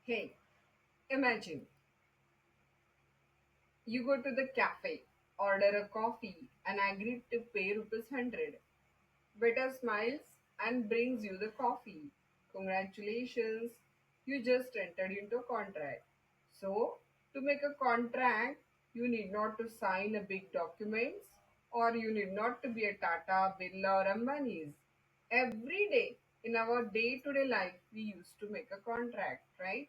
Hey, imagine you go to the cafe, order a coffee, and agree to pay rupees 100. Waiter smiles and brings you the coffee. Congratulations, you just entered into a contract. So, to make a contract, you need not to sign a big documents or you need not to be a Tata, Birla or Ambani's. Every day in our day-to-day life, we used to make a contract, right?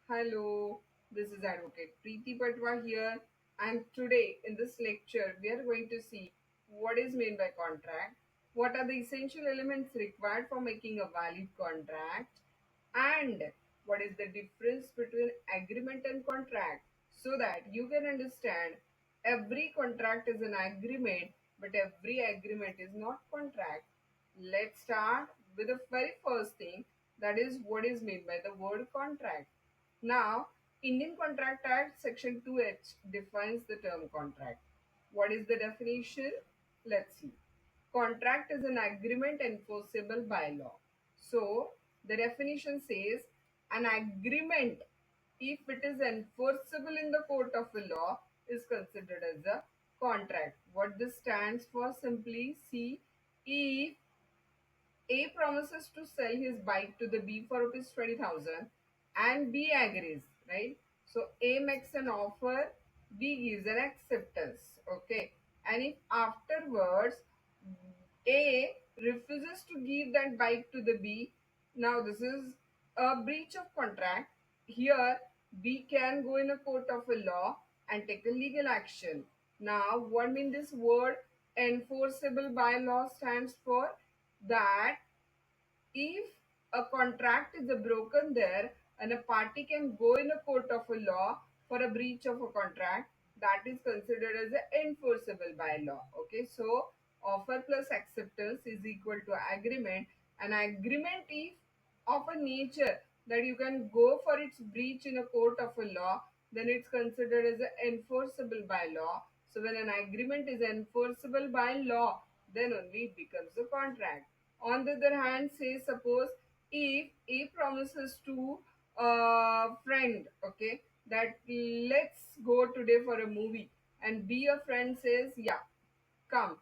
Hello, this is Advocate Preeti Patwa here, and today in this lecture we are going to see what is meant by contract, what are the essential elements required for making a valid contract, and what is the difference between agreement and contract so that you can understand every contract is an agreement but every agreement is not contract. Let's start with the very first thing, that is what is meant by the word contract. Now, Indian Contract Act Section 2H defines the term contract. What is the definition? Let's see. Contract is an agreement enforceable by law. So, the definition says an agreement, if it is enforceable in the court of a law, is considered as a contract. What this stands for, simply see, if a promises to sell his bike to the B for rupees 20,000 and B agrees, right? So A makes an offer, B gives an acceptance, okay? And if afterwards A refuses to give that bike to the B, now this is a breach of contract. Here, B can go in a court of a law and take a legal action. Now, what mean this word enforceable by law stands for? That if a contract is broken there and a party can go in a court of a law for a breach of a contract, that is considered as enforceable by law. Okay, so offer plus acceptance is equal to agreement. An agreement if of a nature that you can go for its breach in a court of a law, then it's considered as enforceable by law. So when an agreement is enforceable by law, then only it becomes a contract. On the other hand, say suppose if A promises to a friend, okay, that let's go today for a movie, and B a friend says, yeah, come,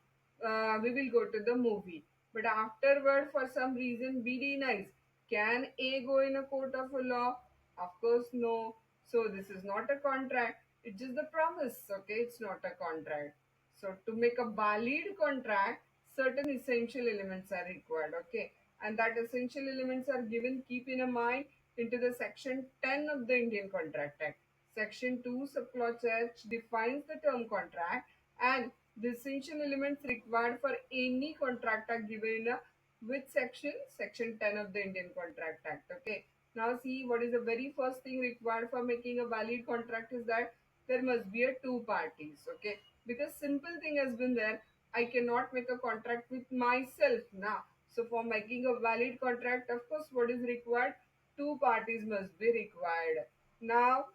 we will go to the movie. But afterward, for some reason, B denies. Can A go in a court of a law? Of course, no. So this is not a contract. It's just the promise. Okay, it's not a contract. So to make a valid contract, certain essential elements are required. Okay, and that essential elements are given. Keep in a mind into the section 10 of the Indian Contract Act. Section 2 subclause H defines the term contract, and the essential elements required for any contract are given in a which section? Section 10 of the Indian Contract Act. Okay. Now see, what is the very first thing required for making a valid contract is that there must be a two parties. Okay. Because simple thing has been there. I cannot make a contract with myself now. So for making a valid contract, of course, what is required? Two parties must be required. Now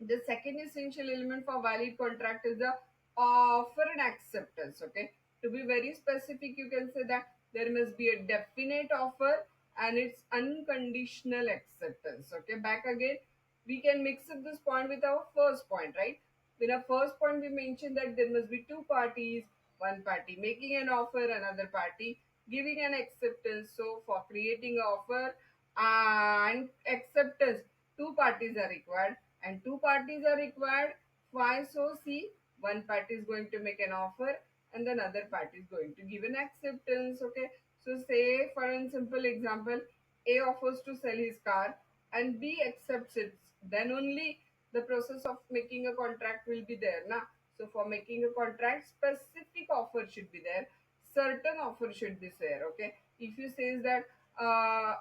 the second essential element for valid contract is the offer and acceptance. Okay, to be very specific, you can say that there must be a definite offer and its unconditional acceptance. Okay, back again, we can mix up this point with our first point, right? In our first point, we mentioned that there must be two parties, one party making an offer, another party giving an acceptance. So, for creating an offer and acceptance, two parties are required, and two parties are required. Why so? See, one party is going to make an offer and then other party is going to give an acceptance. Okay, so say for a simple example, A offers to sell his car and B accepts it, then only the process of making a contract will be there now. So for making a contract, specific offer should be there, certain offer should be there. Okay, if you says that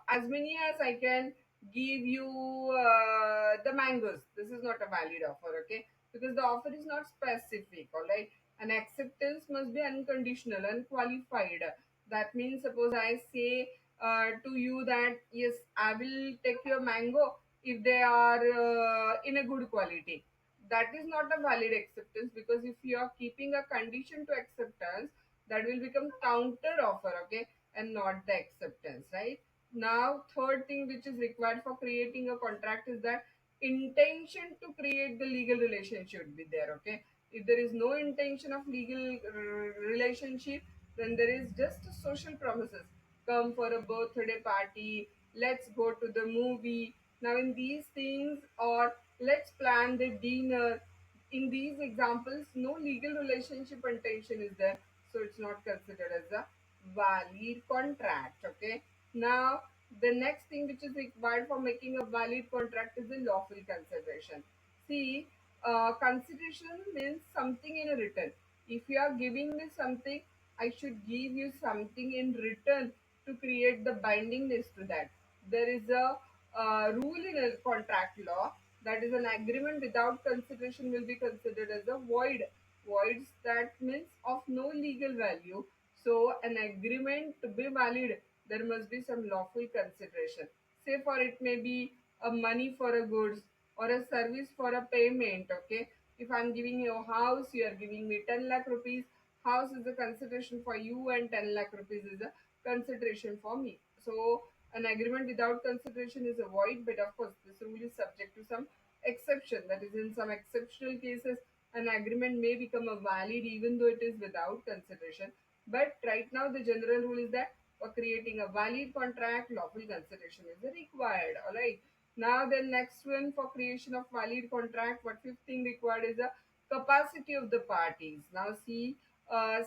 as many as I can give you the mangoes, this is not a valid offer. Okay, because the offer is not specific. All right, and acceptance must be unconditional, unqualified. That means suppose I say to you that yes, I will take your mango if they are in a good quality. That is not a valid acceptance, because if you are keeping a condition to acceptance, that will become counter offer. Okay, and not the acceptance, right? Now, third thing which is required for creating a contract is that intention to create the legal relationship should be there. Okay, if there is no intention of legal relationship, then there is just social promises. Come for a birthday party, let's go to the movie. Now, in these things, or let's plan the dinner. In these examples, no legal relationship intention is there, so it's not considered as a valid contract. Okay, now the next thing which is required for making a valid contract is the lawful consideration. See, consideration means something in a return. If you are giving me something, I should give you something in return to create the bindingness to that. There is a rule in a contract law, that is an agreement without consideration will be considered as a void. Voids, that means of no legal value. So an agreement to be valid, there must be some lawful consideration. Say for it may be a money for a goods or a service for a payment. Okay, if I'm giving you a house, you are giving me 10 lakh rupees. House is a consideration for you and 10 lakh rupees is a consideration for me. So an agreement without consideration is a void, but of course this rule is subject to some exception. That is, in some exceptional cases, an agreement may become a valid even though it is without consideration. But right now the general rule is that for creating a valid contract, lawful consideration is required. All right. Now the next one, for creation of valid contract, what fifth thing required is the capacity of the parties. Now see,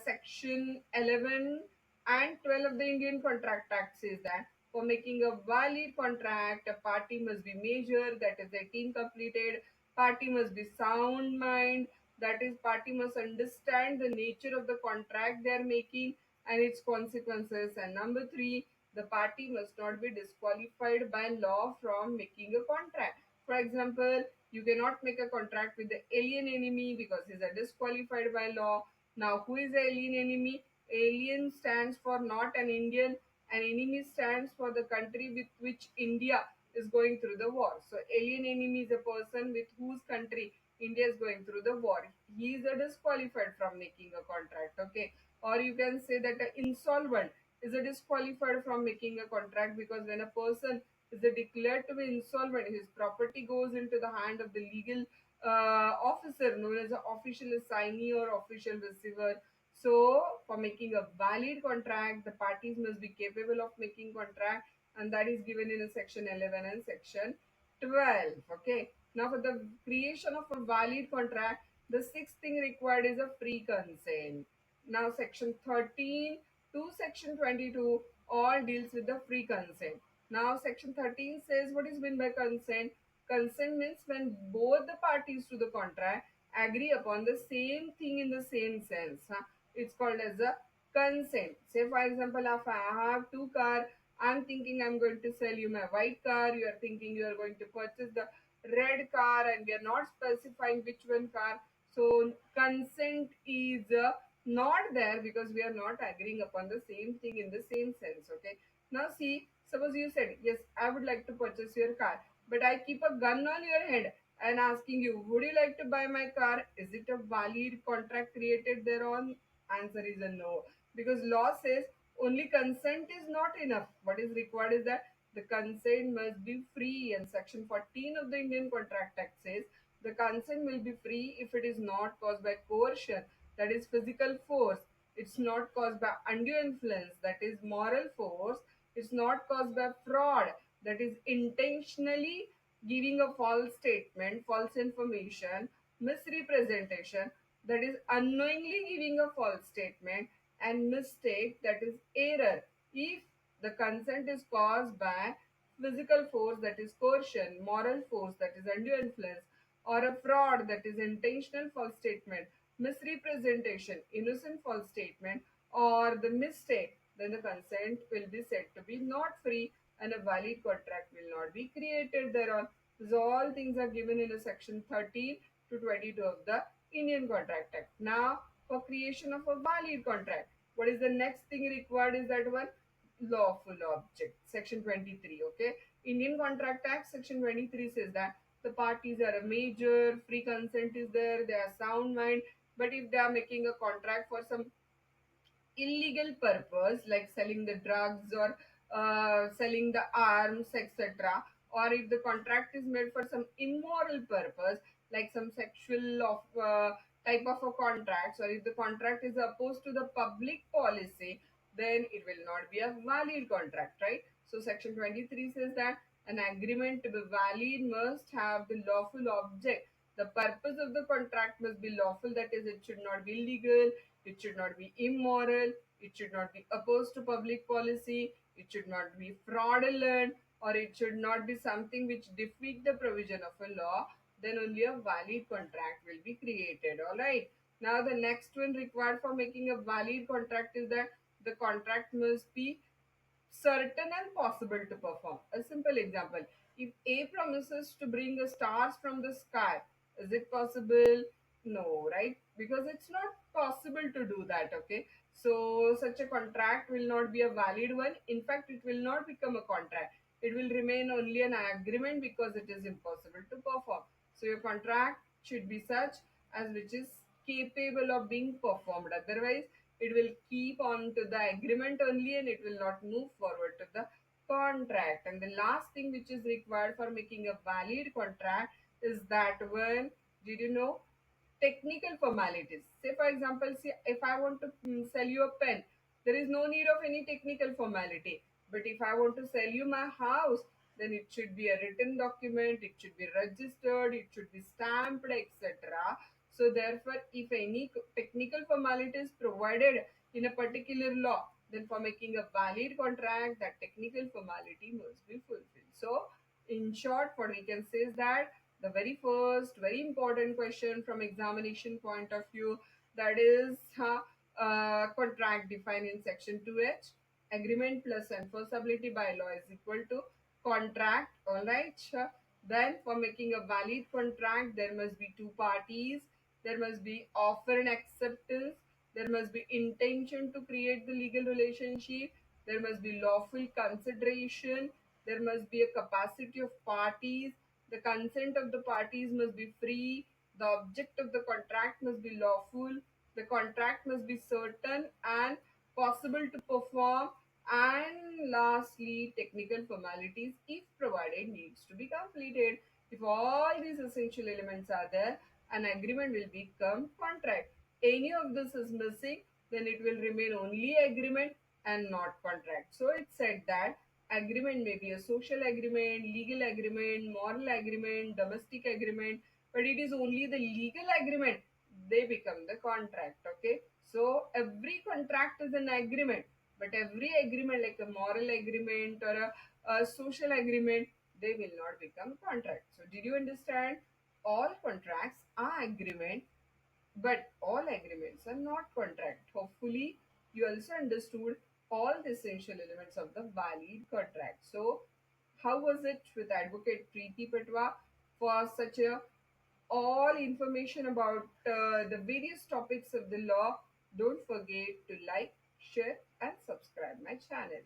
section 11 and 12 of the Indian Contract Act says that for making a valid contract, a party must be major, that is 18 completed, party must be sound mind, that is party must understand the nature of the contract they are making and its consequences. And number 3, the party must not be disqualified by law from making a contract. For example, you cannot make a contract with the alien enemy because he's a disqualified by law. Now, who is the alien enemy? Alien stands for not an Indian, and enemy stands for the country with which India is going through the war. So, alien enemy is a person with whose country India is going through the war. He is a disqualified from making a contract. Okay, or you can say that an insolvent is a disqualified from making a contract, because when a person is a declared to be insolvent, his property goes into the hand of the legal officer known as an official assignee or official receiver. So, for making a valid contract, the parties must be capable of making contract, and that is given in a section 11 and section 12. Okay. Now, for the creation of a valid contract, the sixth thing required is a free consent. Now, section 13 to section 22 all deals with the free consent. Now, section 13 says what is meant by consent. Consent means when both the parties to the contract agree upon the same thing in the same sense. Huh? It's called as a consent. Say, for example, if I have two cars, I'm thinking I'm going to sell you my white car, you are thinking you are going to purchase the red car, and we are not specifying which one car. So, consent is not there because we are not agreeing upon the same thing in the same sense. Okay, now see, suppose you said yes, I would like to purchase your car, but I keep a gun on your head and asking you, would you like to buy my car? Is it a valid contract created thereon? Answer is a no, because law says only consent is not enough. What is required is that the consent must be free, and section 14 of the Indian Contract Act says the consent will be free if it is not caused by coercion, that is physical force. It's not caused by undue influence, that is moral force. It's not caused by fraud, that is intentionally giving a false statement, false information, misrepresentation, that is unknowingly giving a false statement, and mistake, that is error. If the consent is caused by physical force, that is coercion, moral force, that is undue influence, or a fraud, that is intentional false statement, misrepresentation, innocent false statement, or the mistake, then the consent will be said to be not free and a valid contract will not be created thereon. So all things are given in a section 13 to 22 of the Indian Contract Act. Now, for creation of a valid contract, what is the next thing required is that one, lawful object. Section 23. Okay, Indian Contract Act section 23 says that the parties are a major, free consent is there, they are sound mind. But if they are making a contract for some illegal purpose like selling the drugs or selling the arms, etc., or if the contract is made for some immoral purpose, like some sexual of type of a contract, or if the contract is opposed to the public policy, then it will not be a valid contract, right? So section 23 says that an agreement to be valid must have the lawful object. The purpose of the contract must be lawful, that is, it should not be legal, it should not be immoral, it should not be opposed to public policy, it should not be fraudulent, or it should not be something which defeat the provision of a law. Then only a valid contract will be created. All right. Now the next one required for making a valid contract is that the contract must be certain and possible to perform. A simple example, if A promises to bring the stars from the sky, is it possible? No, right? Because it's not possible to do that, okay? So, such a contract will not be a valid one. In fact, it will not become a contract. It will remain only an agreement because it is impossible to perform. So, your contract should be such as which is capable of being performed. Otherwise, it will keep on to the agreement only and it will not move forward to the contract. And the last thing which is required for making a valid contract is that one, did you know, technical formalities. Say for example, see, if I want to sell you a pen, there is no need of any technical formality. But if I want to sell you my house, then it should be a written document, it should be registered, it should be stamped, etc. So therefore, if any technical formality is provided in a particular law, then for making a valid contract, that technical formality must be fulfilled. So in short, what we can say is that the very first, very important question from examination point of view, that is contract defined in section 2h. Agreement plus enforceability by law is equal to contract. All right. Then for making a valid contract, there must be two parties, there must be offer and acceptance, there must be intention to create the legal relationship, there must be lawful consideration, there must be a capacity of parties, the consent of the parties must be free, the object of the contract must be lawful, the contract must be certain and possible to perform, and lastly, technical formalities, if provided, needs to be completed. If all these essential elements are there, an agreement will become contract. Any of this is missing, then it will remain only agreement and not contract. So it said that agreement may be a social agreement, legal agreement, moral agreement, domestic agreement, but it is only the legal agreement they become the contract. Okay, so every contract is an agreement, but every agreement, like a moral agreement or a social agreement, they will not become contract. So did you understand? All contracts are agreement, but all agreements are not contract. Hopefully, you also understood all the essential elements of the valid contract. So, how was it with Advocate Preeti Patwa? For such a all information about the various topics of the law, don't forget to like, share, and subscribe my channel.